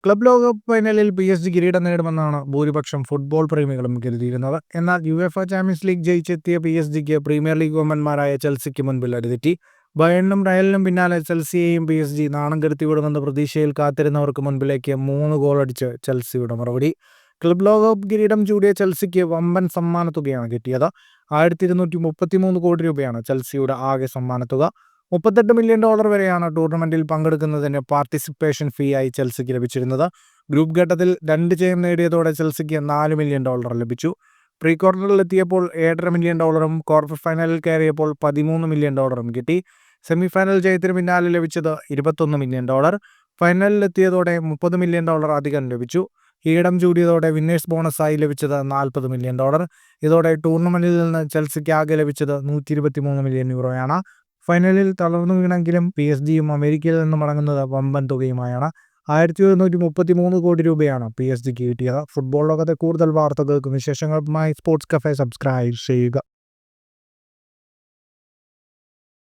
Club ലോകകപ്പ് ഫൈനലിൽ PSG കിരീടം നേടുമെന്നാണ് ഭൂരിപക്ഷം ഫുട്ബോൾ പ്രേമികളും കരുതിയിരുന്നത്. എന്നാൽ യുവേഫ ചാമ്പ്യൻസ് ലീഗ് ജയിച്ചെത്തിയ PSG പ്രീമിയർ ലീഗ് വമ്പന്മാരായ ചെൽസിക്ക് മുൻപിൽ അടിതെറ്റി. ബയേണിനും റയലിനും പിന്നാലെ ചെൽസിയെയും PSG നാണം കെടുത്തിവിടുമെന്ന പ്രതീക്ഷയിൽ കാത്തിരുന്നവർക്ക് മുൻപിലേക്ക് 3 ഗോളടിച്ച് ചെൽസിയുടെ മറുപടി. ക്ലബ് ലോകകപ്പ് കിരീടം ചൂടിയ ചെൽസിക്ക് വമ്പൻ സമ്മാനത്തുകയാണ് കിട്ടിയത്. 1233 കോടി രൂപയാണ് ചെൽസിയുടെ ആകെ സമ്മാനത്തുക. $38 മില്യൺ വരെയാണ് ടൂർണമെന്റിൽ പങ്കെടുക്കുന്നതിന് പാർട്ടിസിപ്പേഷൻ ഫീ ആയി ചെൽസിക്ക് ലഭിച്ചിരുന്നത്. ഗ്രൂപ്പ് ഘട്ടത്തിൽ 2 ജയം നേടിയതോടെ ചെൽസിക്ക് $4 മില്യൺ ലഭിച്ചു. പ്രീ ക്വാർട്ടറിലെത്തിയപ്പോൾ $7.5 മില്യൺ, ക്വാർട്ടർ ഫൈനലിൽ കയറിയപ്പോൾ $13 മില്യൺ കിട്ടി. സെമിഫൈനൽ ജയത്തിന് പിന്നാലെ ലഭിച്ചത് $21 മില്യൺ. ഫൈനലിലെത്തിയതോടെ $30 മില്യൺ അധികം ലഭിച്ചു. കിരീടം ചൂടിയതോടെ വിന്നേഴ്സ് ബോണസായി ലഭിച്ചത് $40 മില്യൺ. ഇതോടെ ടൂർണമെന്റിൽ നിന്ന് ചെൽസിക്ക് ആകെ ലഭിച്ചത് €123 മില്യൺ. ഫൈനലിൽ തളർന്നു വീണെങ്കിലും PSG അമേരിക്കയിൽ നിന്ന് മടങ്ങുന്നത് വമ്പൻ തുകയുമായാണ്. 1133 കോടി രൂപയാണ് PSG കിട്ടിയത്. ഫുട്ബോൾ ലോകത്തെ കൂടുതൽ വാർത്തകൾക്കും വിശേഷങ്ങൾക്കുമായി സ്പോർട്സ് കഫേ സബ്സ്ക്രൈബ് ചെയ്യുക.